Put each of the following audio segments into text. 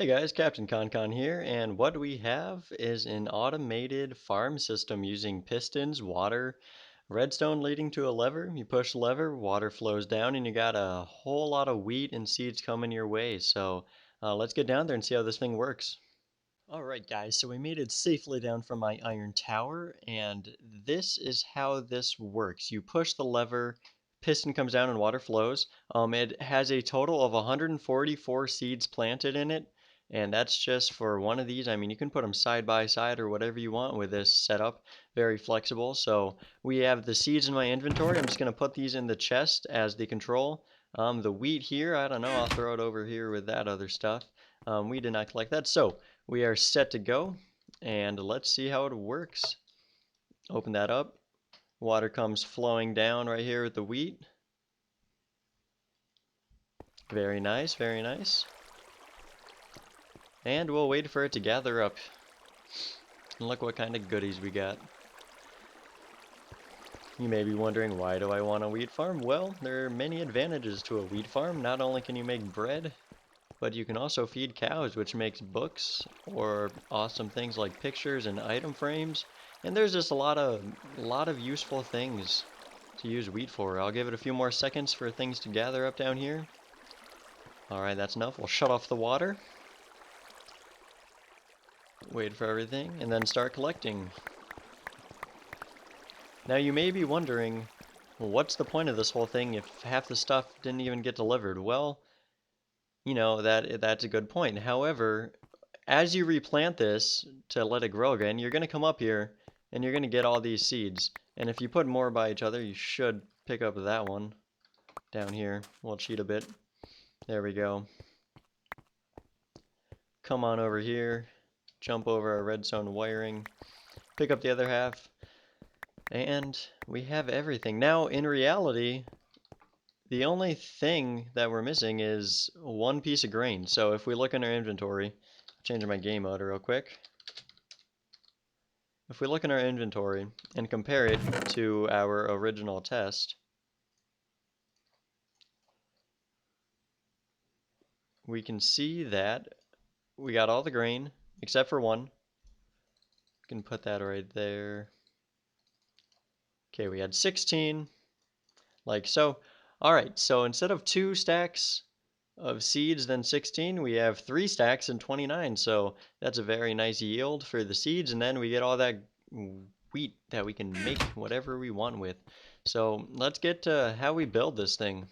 Hey guys, Captain ConCon here, and what we have is an automated farm system using pistons, water, redstone leading to a lever. You push the lever, water flows down, and you got a whole lot of wheat and seeds coming your way. So let's get down there and see how this thing works. Alright guys, so we made it safely down from my iron tower, and this is how this works. You push the lever, piston comes down and water flows. It has a total of 144 seeds planted in it, and that's just for one of these. I mean, you can put them side by side or whatever you want with this setup. Very flexible. So we have the seeds in my inventory. I'm just going to put these in the chest as the control. The wheat here, I don't know, I'll throw it over here with that other stuff. We did not collect that. So we are set to go, and let's see how it works. Open that up. Water comes flowing down right here with the wheat. Very nice, very nice. And we'll wait for it to gather up. And look what kind of goodies we got. You may be wondering, why do I want a wheat farm? Well, there are many advantages to a wheat farm. Not only can you make bread, but you can also feed cows, which makes books or awesome things like pictures and item frames. And there's just a lot of useful things to use wheat for. I'll give it a few more seconds for things to gather up down here. Alright, that's enough. We'll shut off the water. Wait for everything, and then start collecting. Now you may be wondering, well, what's the point of this whole thing if half the stuff didn't even get delivered? Well, you know, that's a good point. However, as you replant this to let it grow again, you're going to come up here and you're going to get all these seeds. And if you put more by each other, you should pick up that one down here. We'll cheat a bit. There we go. Come on over here, jump over our redstone wiring, pick up the other half, and we have everything. Now, in reality, the only thing that we're missing is one piece of grain. So if we look in our inventory, change my game mode real quick. If we look in our inventory and compare it to our original test, we can see that we got all the grain except for one. We can put that right there. Okay, we had 16, like so. All right, so instead of 2 stacks of seeds, then 16, we have 3 stacks and 29. So that's a very nice yield for the seeds, and then we get all that wheat that we can make whatever we want with. So let's get to how we build this thing.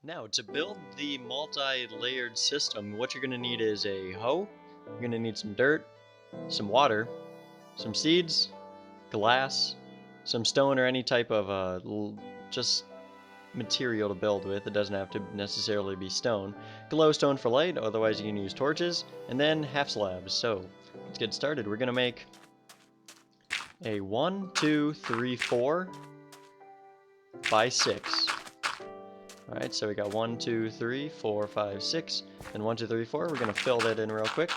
Now, to build the multi-layered system, what you're going to need is a hoe, you're going to need some dirt, some water, some seeds, glass, some stone or any type of just material to build with. It doesn't have to necessarily be stone. Glowstone for light, otherwise you can use torches, and then half slabs. So let's get started. We're going to make a 1, 2, 3, 4 by 6. Alright, so we got 1, 2, 3, 4, 5, 6, and 1, 2, 3, 4. We're going to fill that in real quick.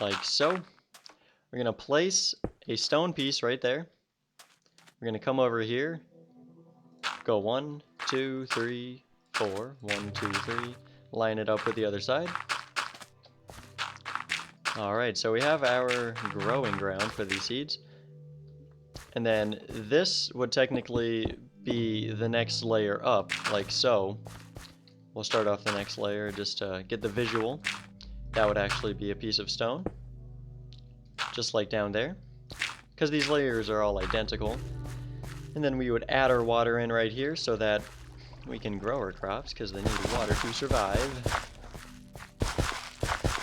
Like so. We're going to place a stone piece right there. We're going to come over here, go 1, 2, 3, 4, 1, 2, 3, line it up with the other side. Alright, so we have our growing ground for these seeds. And then this would technically be the next layer up, like so. We'll start off the next layer just to get the visual. That would actually be a piece of stone, just like down there, because these layers are all identical. And then we would add our water in right here so that we can grow our crops, because they need water to survive.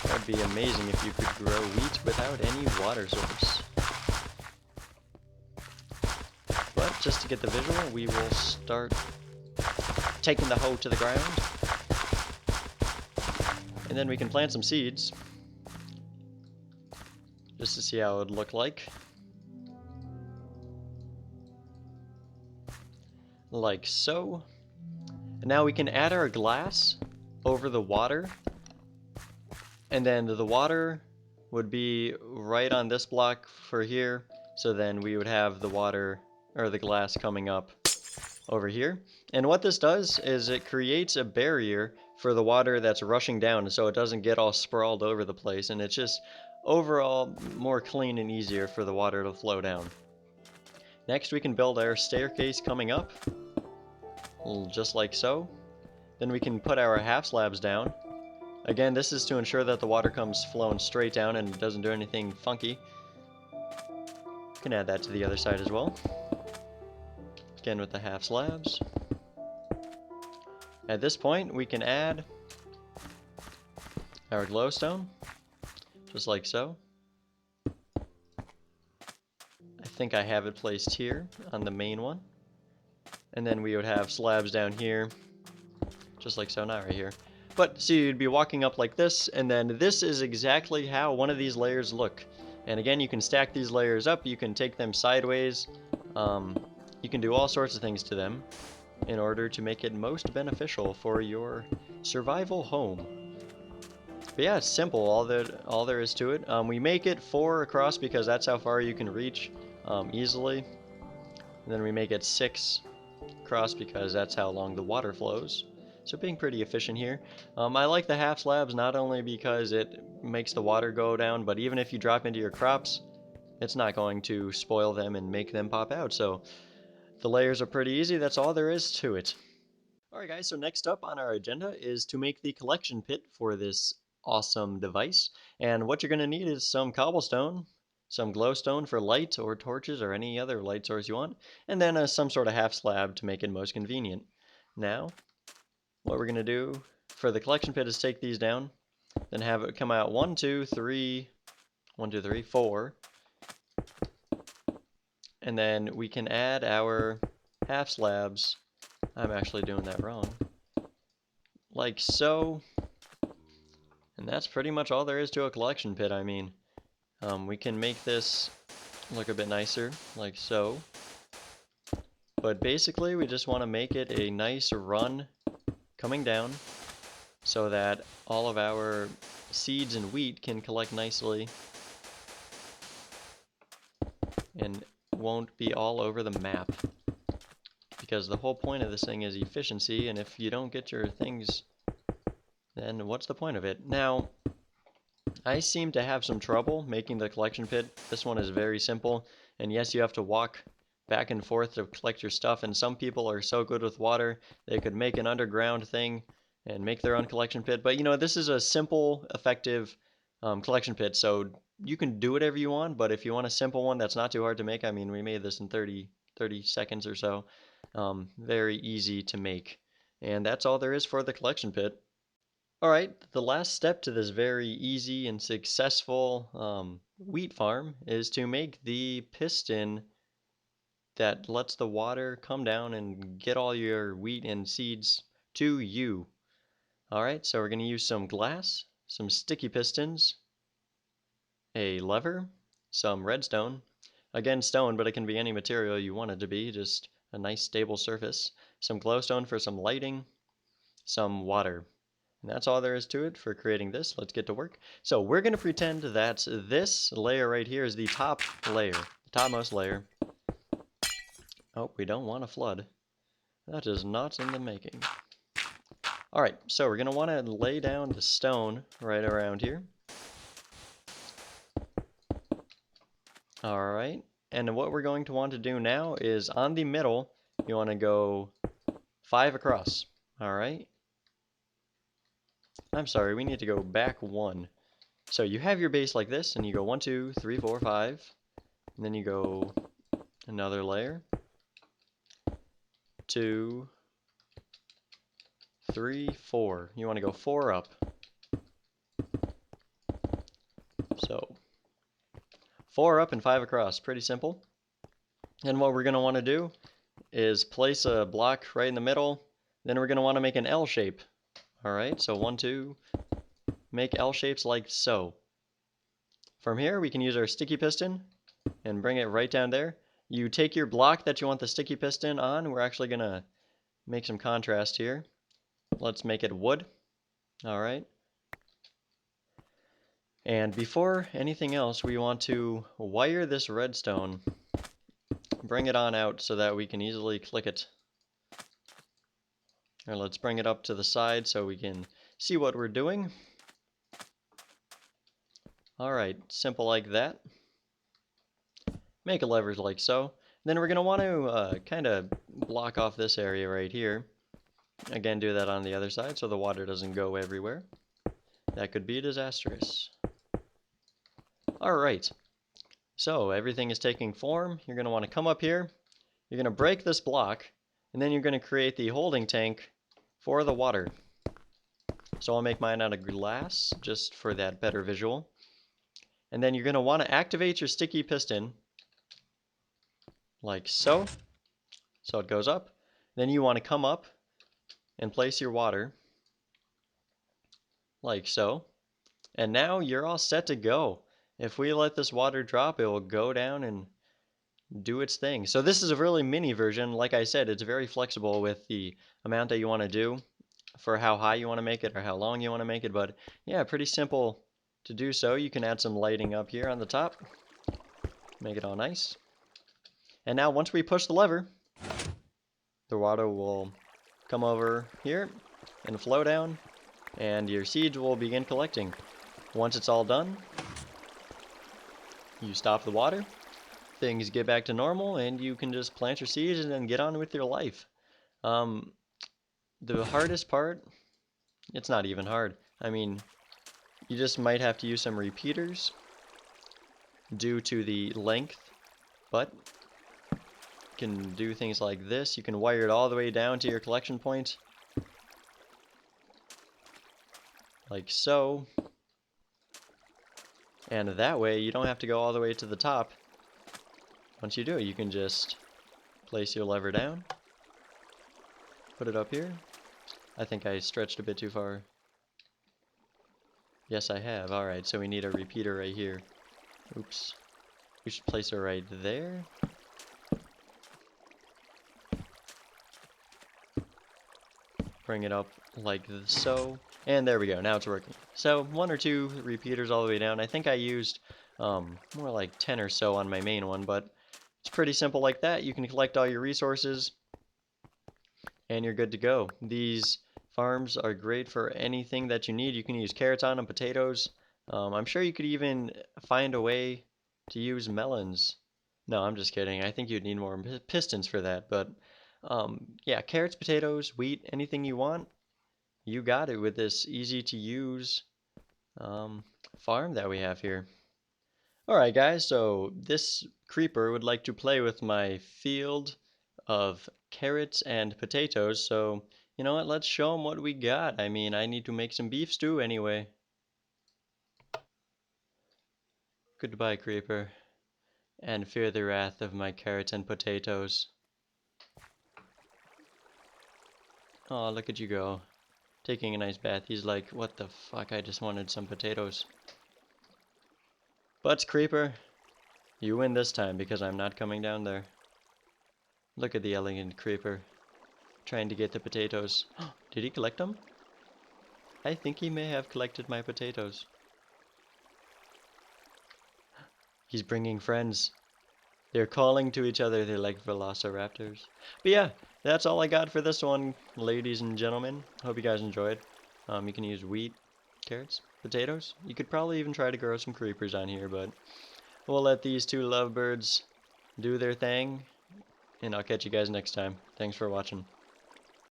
That'd be amazing if you could grow wheat without any water source. But just to get the visual, we will start taking the hoe to the ground. And then we can plant some seeds, just to see how it would look like. Like so. And now we can add our glass over the water. And then the water would be right on this block for here. So then we would have the water, or the glass, coming up over here. And what this does is it creates a barrier for the water that's rushing down so it doesn't get all sprawled over the place, and it's just overall more clean and easier for the water to flow down. Next, we can build our staircase coming up, just like so. Then we can put our half slabs down. Again, this is to ensure that the water comes flowing straight down and it doesn't do anything funky. We can add that to the other side as well. Again with the half slabs. At this point, we can add our glowstone, just like so. I think I have it placed here on the main one. And then we would have slabs down here, just like so, not right here. But see, you'd be walking up like this, and then this is exactly how one of these layers look. And again, you can stack these layers up, you can take them sideways, you can do all sorts of things to them in order to make it most beneficial for your survival home. But yeah, it's simple, all there is to it. We make it 4 across because that's how far you can reach easily. And then we make it 6 across because that's how long the water flows. So being pretty efficient here. I like the half slabs not only because it makes the water go down, but even if you drop into your crops, it's not going to spoil them and make them pop out. So the layers are pretty easy, that's all there is to it. Alright guys, so next up on our agenda is to make the collection pit for this awesome device. And what you're going to need is some cobblestone, some glowstone for light or torches or any other light source you want, and then some sort of half slab to make it most convenient. Now, what we're going to do for the collection pit is take these down, then have it come out 1, 2, 3, 1, 2, 3, 4. And then we can add our half slabs. I'm actually doing that wrong. Like so. And that's pretty much all there is to a collection pit, I mean. We can make this look a bit nicer, like so. But basically, we just want to make it a nice run coming down so that all of our seeds and wheat can collect nicely and won't be all over the map. Because the whole point of this thing is efficiency, and if you don't get your things, then what's the point of it? Now, I seem to have some trouble making the collection pit. This one is very simple, and yes, you have to walk back and forth to collect your stuff, and some people are so good with water, they could make an underground thing and make their own collection pit. But you know, this is a simple, effective collection pit, so you can do whatever you want, but if you want a simple one that's not too hard to make, I mean, we made this in 30 seconds or so. Very easy to make. And that's all there is for the collection pit. Alright, the last step to this very easy and successful wheat farm is to make the piston that lets the water come down and get all your wheat and seeds to you. Alright, so we're going to use some glass, some sticky pistons, a lever, some redstone. Again, stone, but it can be any material you want it to be, just a nice stable surface. Some glowstone for some lighting, some water. And that's all there is to it for creating this. Let's get to work. So we're going to pretend that this layer right here is the top layer, the topmost layer. Oh, we don't want a flood. That is not in the making. Alright, so we're going to want to lay down the stone right around here. Alright, and what we're going to want to do now is on the middle, you want to go 5 across. Alright. I'm sorry, we need to go back 1. So you have your base like this, and you go 1, 2, 3, 4, 5. And then you go another layer. 2, 3, 4. You want to go 4 up. So 4 up and 5 across. Pretty simple. And what we're going to want to do is place a block right in the middle. Then we're going to want to make an L shape. Alright, so 1, 2. Make L shapes like so. From here, we can use our sticky piston and bring it right down there. You take your block that you want the sticky piston on. We're actually going to make some contrast here. Let's make it wood. Alright. And before anything else, we want to wire this redstone. Bring it on out so that we can easily click it. Or let's bring it up to the side so we can see what we're doing. Alright, simple like that. Make a lever like so. Then we're going to want to kind of block off this area right here. Again, do that on the other side so the water doesn't go everywhere. That could be disastrous. Alright, so everything is taking form. You're going to want to come up here. You're going to break this block, and then you're going to create the holding tank for the water. So I'll make mine out of glass, just for that better visual. And then you're going to want to activate your sticky piston, like so. So it goes up. Then you want to come up and place your water, like so. And now you're all set to go. If we let this water drop, it will go down and do its thing. So this is a really mini version. Like I said, it's very flexible with the amount that you want to do for how high you want to make it or how long you want to make it. But yeah, pretty simple to do so. You can add some lighting up here on the top. Make it all nice. And now once we push the lever, the water will come over here and flow down, and your seeds will begin collecting. Once it's all done, you stop the water, things get back to normal, and you can just plant your seeds and then get on with your life. The hardest part, it's not even hard. I mean, you just might have to use some repeaters due to the length, but you can do things like this. You can wire it all the way down to your collection point, like so. And that way, you don't have to go all the way to the top. Once you do it, you can just place your lever down, put it up here. I think I stretched a bit too far. Yes, I have. Alright, so we need a repeater right here. Oops. We should place it right there. Bring it up like so. And there we go. Now it's working. So 1 or 2 repeaters all the way down. I think I used more like 10 or so on my main one, but it's pretty simple like that. You can collect all your resources and you're good to go. These farms are great for anything that you need. You can use carrots on them, potatoes. I'm sure you could even find a way to use melons. No, I'm just kidding. I think you'd need more pistons for that. But yeah, carrots, potatoes, wheat, anything you want, you got it with this easy to use farm that we have here. Alright guys, so this creeper would like to play with my field of carrots and potatoes, so you know what, let's show him what we got. I mean, I need to make some beef stew anyway. Goodbye, creeper, and fear the wrath of my carrots and potatoes. Oh, look at you go. Taking a nice bath. He's like, what the fuck, I just wanted some potatoes. But creeper, you win this time because I'm not coming down there. Look at the elegant creeper, trying to get the potatoes. Did he collect them? I think he may have collected my potatoes. He's bringing friends. They're calling to each other. They're like velociraptors. But yeah, that's all I got for this one, ladies and gentlemen. Hope you guys enjoyed. You can use wheat, carrots, potatoes. You could probably even try to grow some creepers on here, but we'll let these two lovebirds do their thing. And I'll catch you guys next time. Thanks for watching.